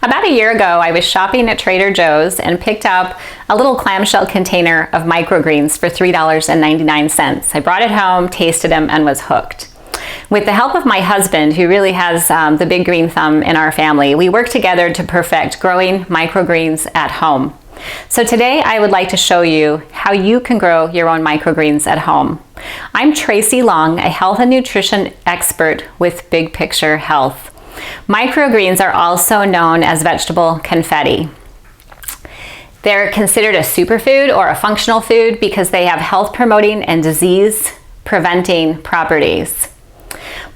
About a year ago, I was shopping at Trader Joe's and picked up a little clamshell container of microgreens for $3.99. I brought it home, tasted them, and was hooked. With the help of my husband, who really has the big green thumb in our family, we worked together to perfect growing microgreens at home. So today I would like to show you how you can grow your own microgreens at home. I'm Tracy Long, a health and nutrition expert with Big Picture Health. Microgreens are also known as vegetable confetti. They're considered a superfood or a functional food because they have health promoting and disease preventing properties.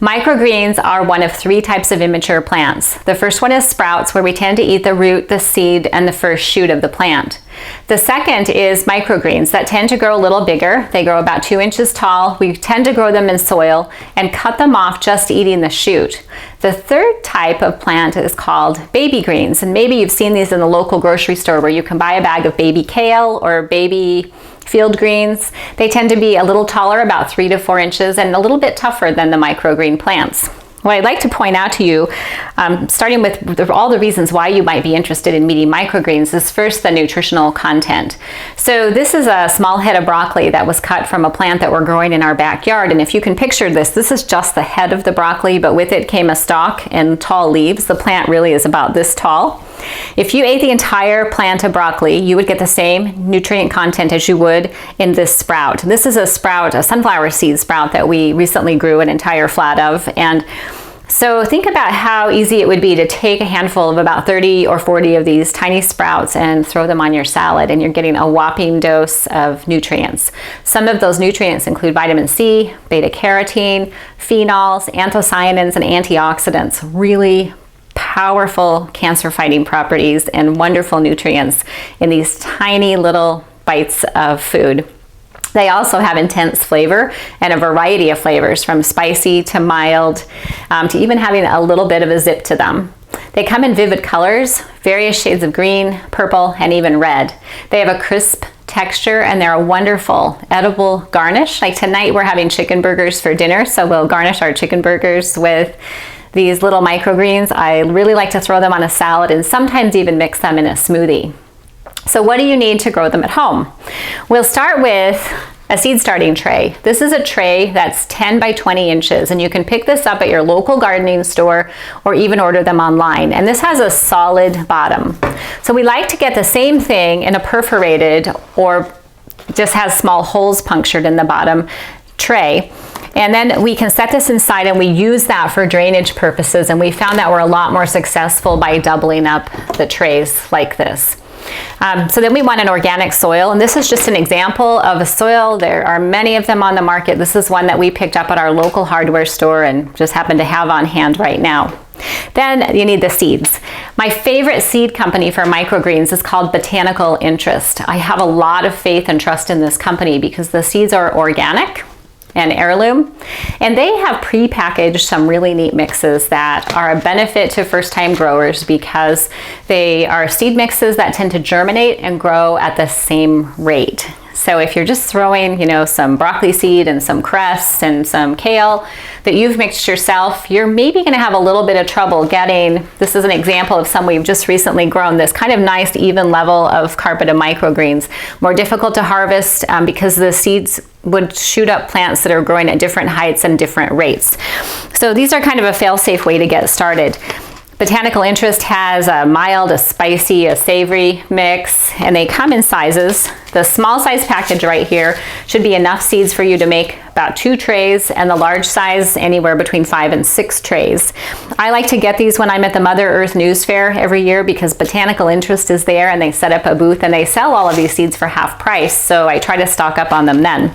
Microgreens are one of three types of immature plants. The first one is sprouts, where we tend to eat the root, the seed, and the first shoot of the plant. The second is microgreens that tend to grow a little bigger. They grow about 2 inches tall. We tend to grow them in soil and cut them off just eating the shoot. The third type of plant is called baby greens, and maybe you've seen these in the local grocery store where you can buy a bag of baby kale or baby field greens. They tend to be a little taller, about 3 to 4 inches, and a little bit tougher than the microgreen plants. What I'd like to point out to you, starting with all the reasons why you might be interested in meeting microgreens, is first the nutritional content. So this is a small head of broccoli that was cut from a plant that we're growing in our backyard. And if you can picture this is just the head of the broccoli, but with it came a stalk and tall leaves. The plant really is about this tall. If you ate the entire plant of broccoli, you would get the same nutrient content as you would in this sprout. This is a sprout, a sunflower seed sprout that we recently grew an entire flat of. And so think about how easy it would be to take a handful of about 30 or 40 of these tiny sprouts and throw them on your salad, and you're getting a whopping dose of nutrients. Some of those nutrients include vitamin C, beta carotene, phenols, anthocyanins, and antioxidants. Really powerful cancer-fighting properties and wonderful nutrients in these tiny little bites of food. They also have intense flavor and a variety of flavors, from spicy to mild, to even having a little bit of a zip to them. They come in vivid colors, various shades of green, purple, and even red. They have a crisp texture, and they're a wonderful edible garnish. Like tonight we're having chicken burgers for dinner, so we'll garnish our chicken burgers with these little microgreens. I really like to throw them on a salad and sometimes even mix them in a smoothie. So what do you need to grow them at home? We'll start with a seed starting tray. This is a tray that's 10 by 20 inches, and you can pick this up at your local gardening store or even order them online. And this has a solid bottom. So we like to get the same thing in a perforated or just has small holes punctured in the bottom tray. And then we can set this inside, and we use that for drainage purposes, and we found that we're a lot more successful by doubling up the trays like this. So then we want an organic soil, and this is just an example of a soil. There are many of them on the market. This is one that we picked up at our local hardware store and just happen to have on hand right now. Then you need the seeds. My favorite seed company for microgreens is called Botanical Interest. I have a lot of faith and trust in this company because the seeds are organic and heirloom, and they have pre-packaged some really neat mixes that are a benefit to first-time growers because they are seed mixes that tend to germinate and grow at the same rate. So if you're just throwing, some broccoli seed and some cress and some kale that you've mixed yourself, you're maybe going to have a little bit of trouble getting, this is an example of some we've just recently grown, this kind of nice even level of carpet of microgreens. More difficult to harvest because the seeds would shoot up plants that are growing at different heights and different rates. So these are kind of a fail-safe way to get started. Botanical Interest has a mild, a spicy, a savory mix, and they come in sizes. The small size package right here should be enough seeds for you to make about 2 trays, and the large size anywhere between 5 and 6 trays. I like to get these when I'm at the Mother Earth News Fair every year because Botanical Interest is there, and they set up a booth and they sell all of these seeds for half price, so I try to stock up on them then.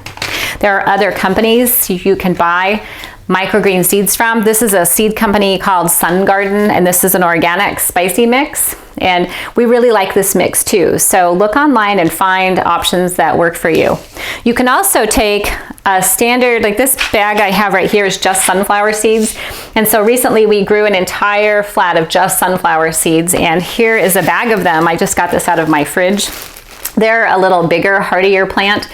There are other companies you can buy microgreen seeds from. This is a seed company called Sun Garden, and this is an organic spicy mix, and we really like this mix too. So look online and find options that work for you. You can also take a standard, like this bag I have right here is just sunflower seeds, and so recently we grew an entire flat of just sunflower seeds, and here is a bag of them. I just got this out of my fridge. They're a little bigger, hardier plant.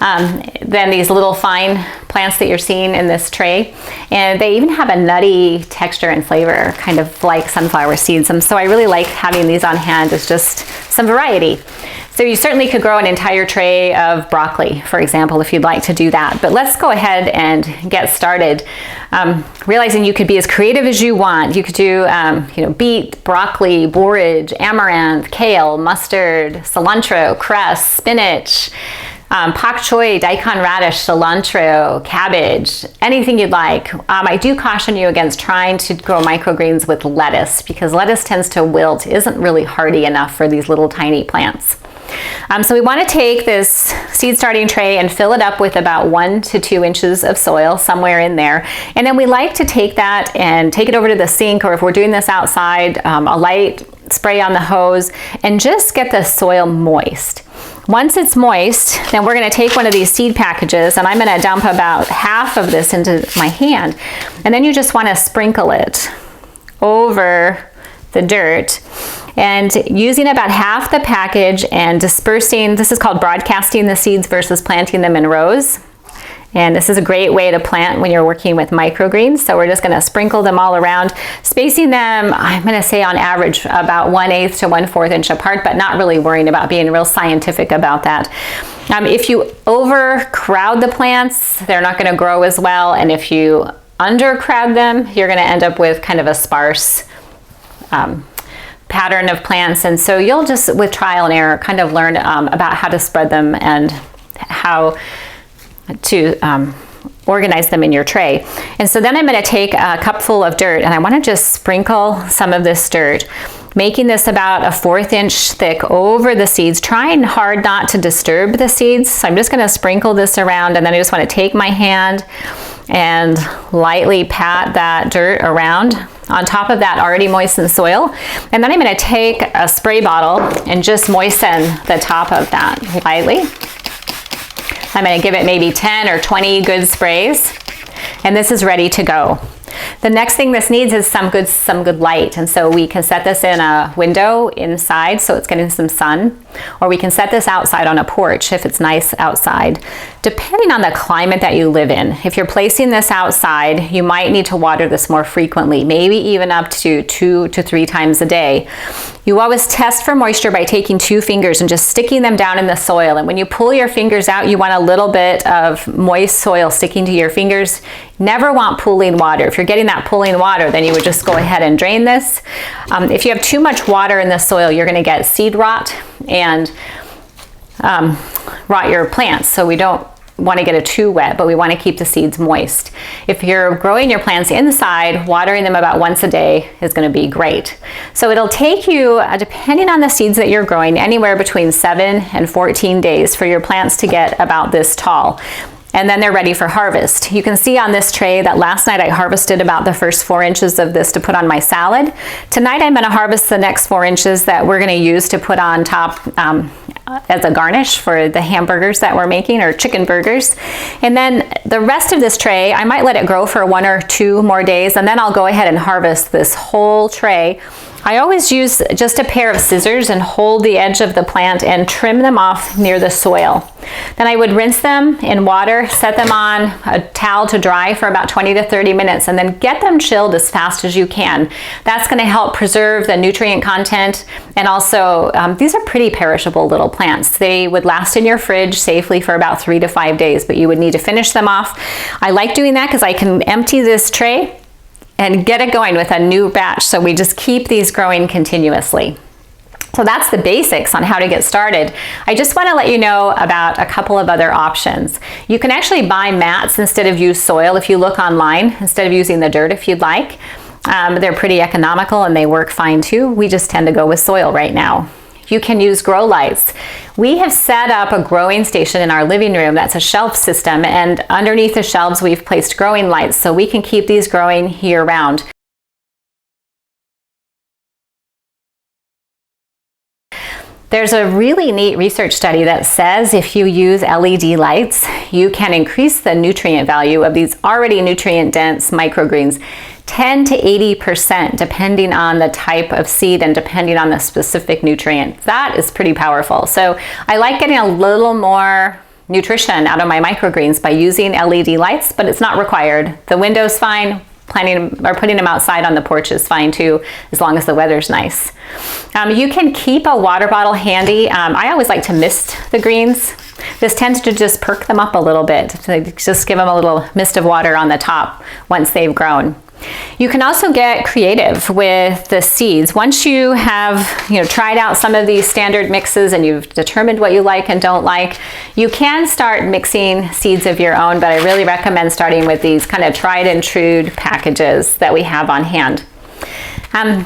than these little fine plants that you're seeing in this tray. And they even have a nutty texture and flavor, kind of like sunflower seeds. And so I really like having these on hand as just some variety. So you certainly could grow an entire tray of broccoli, for example, if you'd like to do that. But let's go ahead and get started. Realizing you could be as creative as you want. You could do beet, broccoli, borage, amaranth, kale, mustard, cilantro, cress, spinach, pak choi, daikon radish, cilantro, cabbage, anything you'd like. I do caution you against trying to grow microgreens with lettuce because lettuce tends to wilt, isn't really hardy enough for these little tiny plants. So we want to take this seed starting tray and fill it up with about 1 to 2 inches of soil, somewhere in there. And then we like to take that and take it over to the sink, or if we're doing this outside, a light spray on the hose, and just get the soil moist. Once it's moist, then we're going to take one of these seed packages, and I'm going to dump about half of this into my hand. And then you just want to sprinkle it over the dirt, and using about half the package and dispersing. This is called broadcasting the seeds versus planting them in rows. And this is a great way to plant when you're working with microgreens. So we're just going to sprinkle them all around, spacing them, I'm going to say on average about 1/8 to 1/4 inch apart, but not really worrying about being real scientific about that. If you overcrowd the plants, they're not going to grow as well. And if you undercrowd them, you're going to end up with kind of a sparse pattern of plants. And so you'll just, with trial and error, kind of learn about how to spread them and how to organize them in your tray. And so then I'm going to take a cupful of dirt, and I want to just sprinkle some of this dirt, making this about 1/4 inch thick over the seeds, trying hard not to disturb the seeds. So I'm just going to sprinkle this around, and then I just want to take my hand and lightly pat that dirt around on top of that already moistened soil. And then I'm going to take a spray bottle and just moisten the top of that lightly. I'm going to give it maybe 10 or 20 good sprays, and this is ready to go. The next thing this needs is some good light, and so we can set this in a window inside so it's getting some sun, or we can set this outside on a porch if it's nice outside, depending on the climate that you live in. If you're placing this outside, you might need to water this more frequently, maybe even up to 2 to 3 times a day. You always test for moisture by taking 2 fingers and just sticking them down in the soil. And when you pull your fingers out, you want a little bit of moist soil sticking to your fingers. Never want pooling water. If you're getting that pooling water, then you would just go ahead and drain this. If you have too much water in the soil, you're going to get seed rot and rot your plants. So we don't want to get it too wet, but we want to keep the seeds moist. If you're growing your plants inside, watering them about once a day is going to be great. So it'll take you, depending on the seeds that you're growing, anywhere between 7 and 14 days for your plants to get about this tall. And then they're ready for harvest. You can see on this tray that last night I harvested about the first 4 inches of this to put on my salad. Tonight I'm going to harvest the next 4 inches that we're going to use to put on top as a garnish for the hamburgers that we're making, or chicken burgers. And then the rest of this tray, I might let it grow for 1 or 2 more days, and then I'll go ahead and harvest this whole tray. I always use just a pair of scissors and hold the edge of the plant and trim them off near the soil. Then I would rinse them in water, set them on a towel to dry for about 20 to 30 minutes, and then get them chilled as fast as you can. That's going to help preserve the nutrient content, and also these are pretty perishable little plants. They would last in your fridge safely for about 3 to 5 days, but you would need to finish them off. I like doing that because I can empty this tray and get it going with a new batch. So we just keep these growing continuously. So that's the basics on how to get started. I just want to let you know about a couple of other options. You can actually buy mats instead of use soil if you look online, instead of using the dirt if you'd like. They're pretty economical and they work fine too. We just tend to go with soil right now. You can use grow lights. We have set up a growing station in our living room that's a shelf system, and underneath the shelves we've placed growing lights so we can keep these growing year round. There's a really neat research study that says if you use LED lights, you can increase the nutrient value of these already nutrient-dense microgreens 10 to 80% depending on the type of seed and depending on the specific nutrient. That is pretty powerful. So I like getting a little more nutrition out of my microgreens by using LED lights, but it's not required. The window's fine. Putting them outside on the porch is fine too, as long as the weather's nice. You can keep a water bottle handy. I always like to mist the greens. This tends to just perk them up a little bit, to just give them a little mist of water on the top once they've grown. You can also get creative with the seeds. Once you have tried out some of these standard mixes and you've determined what you like and don't like, you can start mixing seeds of your own, but I really recommend starting with these kind of tried and true packages that we have on hand.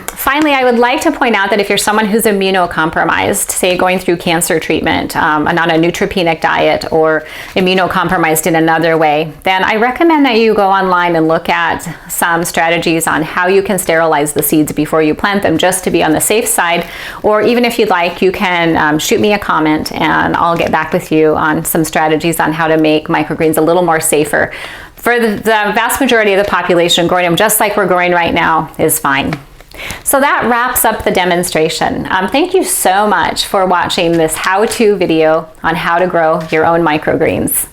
Finally, I would like to point out that if you're someone who's immunocompromised, say going through cancer treatment and on a neutropenic diet or immunocompromised in another way, then I recommend that you go online and look at some strategies on how you can sterilize the seeds before you plant them, just to be on the safe side. Or even if you'd like, you can shoot me a comment and I'll get back with you on some strategies on how to make microgreens a little more safer. For the vast majority of the population, growing them just like we're growing right now is fine. So that wraps up the demonstration. Thank you so much for watching this how-to video on how to grow your own microgreens.